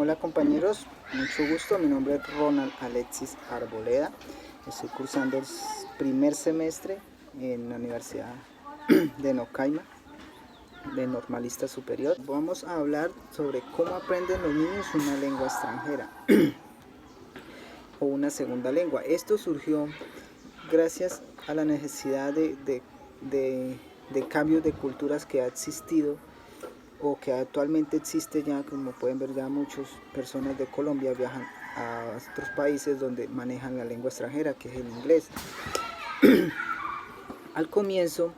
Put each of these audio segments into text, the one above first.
Hola compañeros, mucho gusto, mi nombre es Ronald Alexis Arboleda, estoy cursando el primer semestre en la Universidad de Nocaima, de Normalista Superior. Vamos a hablar sobre cómo aprenden los niños una lengua extranjera o una segunda lengua. Esto surgió gracias a la necesidad de cambios de culturas que ha existido o que actualmente existe ya. Como pueden ver, ya muchas personas de Colombia viajan a otros países donde manejan la lengua extranjera, que es el inglés. Al comienzo,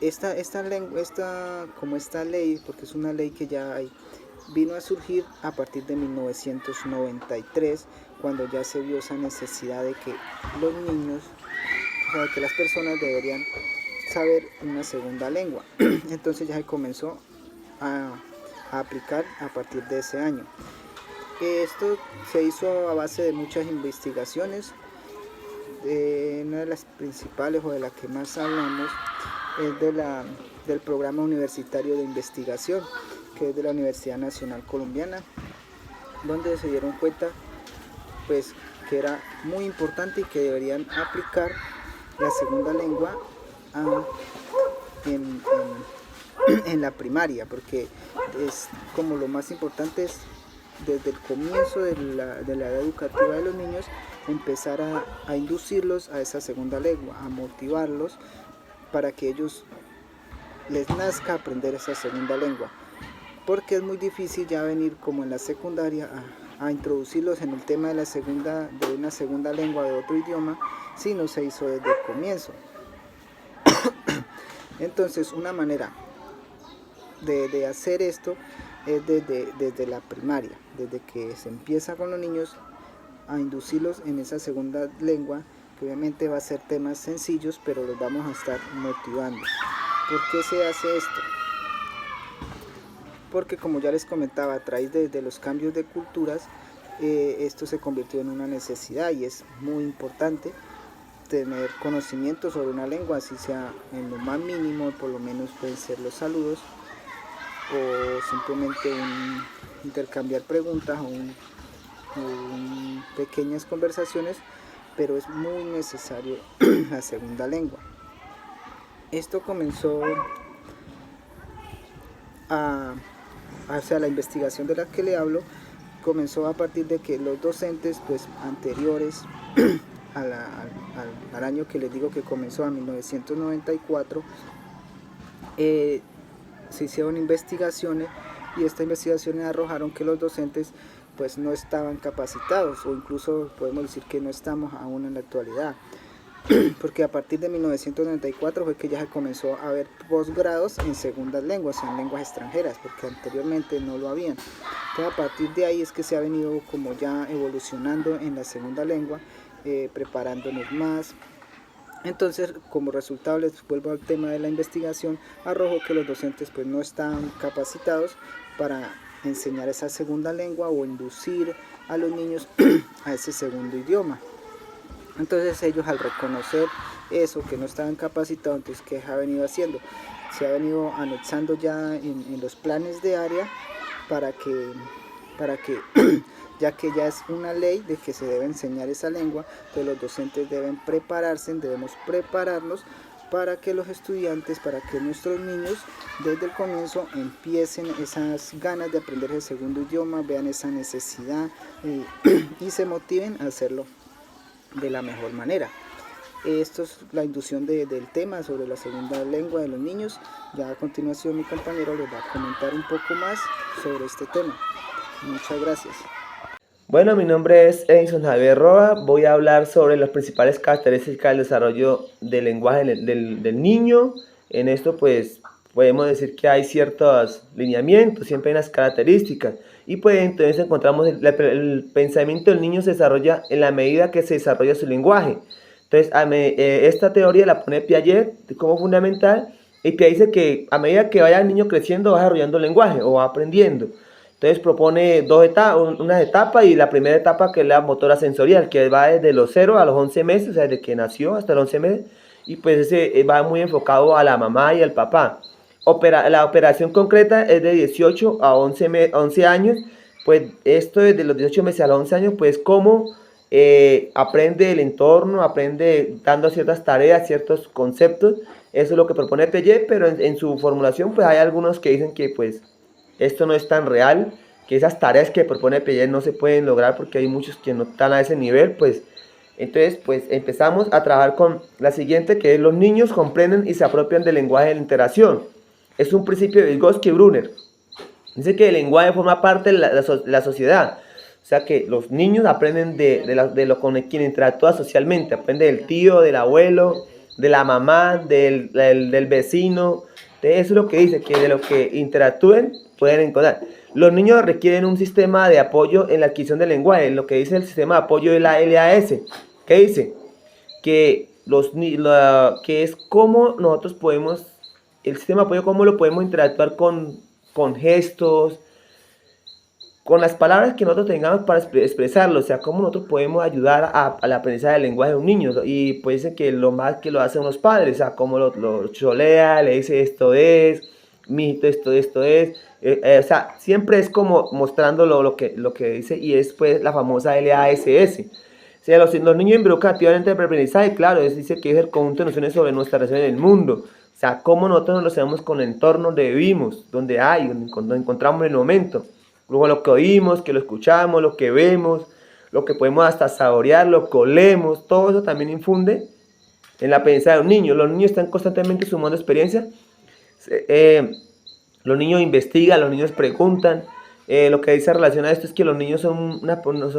esta ley, porque es una ley que ya hay, vino a surgir a partir de 1993, cuando ya se vio esa necesidad de que los niños, o sea, que las personas deberían saber una segunda lengua. Entonces ya se comenzó a aplicar a partir de ese año. Esto se hizo a base de muchas investigaciones. Una de las principales, o de la que más hablamos, es del programa universitario de investigación, que es de la Universidad Nacional Colombiana, donde se dieron cuenta pues que era muy importante y que deberían aplicar la segunda lengua en la primaria, porque es como lo más importante, es desde el comienzo de la edad educativa de los niños empezar a inducirlos a esa segunda lengua, a motivarlos para que ellos les nazca aprender esa segunda lengua, porque es muy difícil ya venir como en la secundaria a introducirlos en el tema de una segunda lengua, de otro idioma, si no se hizo desde el comienzo. Entonces, una manera de hacer esto es desde la primaria, desde que se empieza con los niños a inducirlos en esa segunda lengua, que obviamente va a ser temas sencillos, pero los vamos a estar motivando. ¿Por qué se hace esto? Porque, como ya les comentaba, a través de los cambios de culturas, esto se convirtió en una necesidad, y es muy importante tener conocimiento sobre una lengua, así sea en lo más mínimo. Por lo menos pueden ser los saludos, o simplemente intercambiar preguntas, o pequeñas conversaciones, pero es muy necesario la segunda lengua. Esto comenzó la investigación de la que le hablo comenzó a partir de que los docentes pues anteriores al año que les digo que comenzó, a 1994, se hicieron investigaciones, y estas investigaciones arrojaron que los docentes pues no estaban capacitados, o incluso podemos decir que no estamos aún en la actualidad, porque a partir de 1994 fue que ya se comenzó a ver posgrados en segundas lenguas, en lenguas extranjeras, porque anteriormente no lo habían. Entonces, a partir de ahí es que se ha venido como ya evolucionando en la segunda lengua, preparándonos más. Entonces, como resultado, les vuelvo al tema de la investigación, arrojó que los docentes pues no estaban capacitados para enseñar esa segunda lengua o inducir a los niños a ese segundo idioma. Entonces ellos, al reconocer eso, que no estaban capacitados, entonces ¿qué se ha venido haciendo? Se ha venido anexando ya en los planes de área para que ya que ya es una ley de que se debe enseñar esa lengua, entonces los docentes deben prepararse, debemos prepararnos para que los estudiantes, para que nuestros niños desde el comienzo empiecen esas ganas de aprender el segundo idioma, vean esa necesidad y se motiven a hacerlo de la mejor manera. Esto es la inducción del tema sobre la segunda lengua de los niños. Ya a continuación mi compañero les va a comentar un poco más sobre este tema. Muchas gracias. Bueno, mi nombre es Edison Javier Roa. Voy a hablar sobre las principales características del desarrollo del lenguaje del niño. En esto pues podemos decir que hay ciertos lineamientos, siempre hay unas características. Y pues entonces encontramos el pensamiento del niño se desarrolla en la medida que se desarrolla su lenguaje. Entonces esta teoría la pone Piaget como fundamental, y Piaget dice que a medida que vaya el niño creciendo va desarrollando el lenguaje o va aprendiendo. Entonces propone unas etapas, y la primera etapa, que es la motora sensorial, que va desde los 0 a los 11 meses, o sea, desde que nació hasta los 11 meses, y pues ese va muy enfocado a la mamá y al papá. la operación concreta es de 18 a 11 años, pues esto desde los 18 meses a los 11 años, pues cómo aprende el entorno, aprende dando ciertas tareas, ciertos conceptos. Eso es lo que propone Piaget, pero en su formulación pues hay algunos que dicen que pues esto no es tan real, que esas tareas que propone Piaget no se pueden lograr porque hay muchos que no están a ese nivel, pues entonces pues empezamos a trabajar con la siguiente, que es: los niños comprenden y se apropian del lenguaje de la interacción. Es un principio de Vygotsky y Brunner. Dice que el lenguaje forma parte de la sociedad. O sea que los niños aprenden de lo con quien interactúa socialmente. Aprende del tío, del abuelo, de la mamá, del vecino. De eso es lo que dice, que de lo que interactúen pueden encontrar. Los niños requieren un sistema de apoyo en la adquisición del lenguaje. Lo que dice el sistema de apoyo de la LAS. ¿Qué dice? Que es como nosotros podemos, el sistema de apoyo, cómo lo podemos interactuar con gestos, con las palabras que nosotros tengamos para expresarlo, o sea, cómo nosotros podemos ayudar al aprendizaje del lenguaje de un niño. Y pues dice que lo más que lo hacen los padres, o sea, cómo lo cholea, le dice esto es, mijito, esto es, o sea, siempre es como mostrando lo que dice, y es pues la famosa LASS. O sea, los niños involucran activamente el aprendizaje, claro, dice que es el conjunto de nociones sobre nuestra relación en el mundo. O sea, cómo nosotros nos relacionamos con el entorno donde vivimos, donde encontramos en el momento. Luego lo que oímos, que lo escuchamos, lo que vemos, lo que podemos hasta saborear, lo que olemos, todo eso también infunde en la aprendizaje de un niño. Los niños están constantemente sumando experiencia. Los niños investigan, los niños preguntan. Lo que dice relación a esto es que los niños son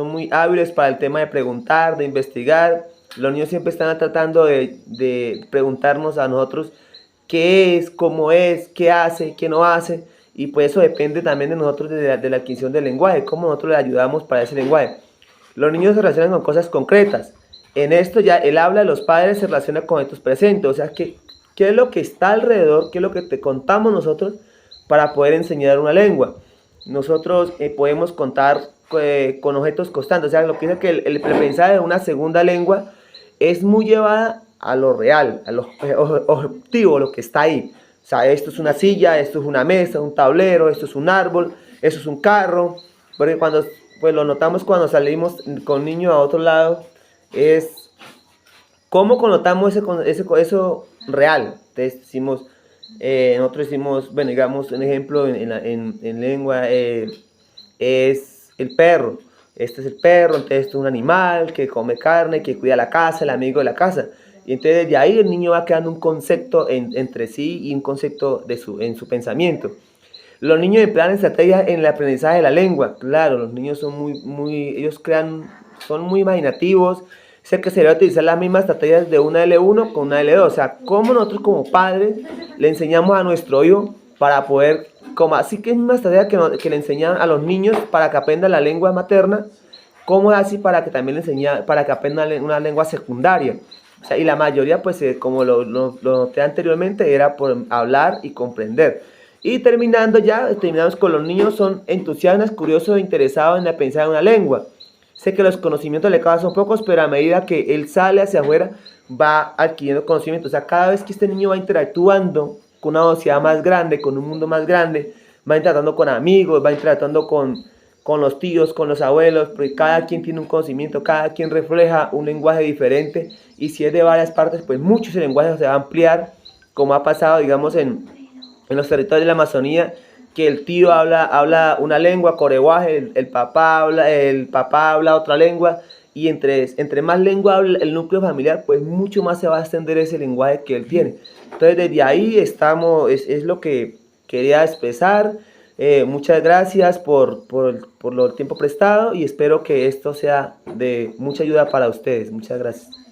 muy hábiles para el tema de preguntar, de investigar. Los niños siempre están tratando de preguntarnos a nosotros qué es, cómo es, qué hace, qué no hace. Y pues eso depende también de nosotros, de la adquisición del lenguaje, cómo nosotros les ayudamos para ese lenguaje. Los niños se relacionan con cosas concretas. En esto ya el habla de los padres se relaciona con estos presentes. O sea, ¿qué es lo que está alrededor? ¿Qué es lo que te contamos nosotros para poder enseñar una lengua? Nosotros podemos contar con objetos constantes. O sea, lo que dice que el aprendizaje de una segunda lengua es muy llevada a lo real, a lo objetivo, lo que está ahí. O sea, esto es una silla, esto es una mesa, un tablero, esto es un árbol, esto es un carro. Porque cuando pues lo notamos cuando salimos con niños a otro lado, es cómo connotamos eso real. Entonces decimos, nosotros decimos, bueno, digamos un ejemplo en lengua, es el perro. Este es el perro, entonces esto es un animal que come carne, que cuida la casa, el amigo de la casa. Y entonces desde ahí el niño va creando un concepto entre sí y un concepto en su pensamiento. Los niños emplean estrategias en el aprendizaje de la lengua. Claro, los niños son son muy imaginativos. Sé que se debe utilizar las mismas estrategias de una L1 con una L2. O sea, cómo nosotros como padres le enseñamos a nuestro hijo para poder, así que es una estrategia que le enseñan a los niños para que aprendan la lengua materna, como así para que también para que aprendan una lengua secundaria. O sea, y la mayoría, pues, como lo noté anteriormente, era por hablar y comprender. Y terminamos con los niños, son entusiastas, curiosos e interesados en pensar en una lengua. Sé que los conocimientos le son pocos, pero a medida que él sale hacia afuera, va adquiriendo conocimientos. O sea, cada vez que este niño va interactuando con una sociedad más grande, con un mundo más grande, va interactuando con amigos, va interactuando con los tíos, con los abuelos, porque cada quien tiene un conocimiento, cada quien refleja un lenguaje diferente, y si es de varias partes, pues mucho ese lenguaje se va a ampliar, como ha pasado, digamos, en los territorios de la Amazonía, que el tío habla una lengua, coreguaje, el papá habla otra lengua, y entre más lengua habla el núcleo familiar, pues mucho más se va a extender ese lenguaje que él tiene. Entonces desde ahí es lo que quería expresar. Muchas gracias por el tiempo prestado, y espero que esto sea de mucha ayuda para ustedes. Muchas gracias.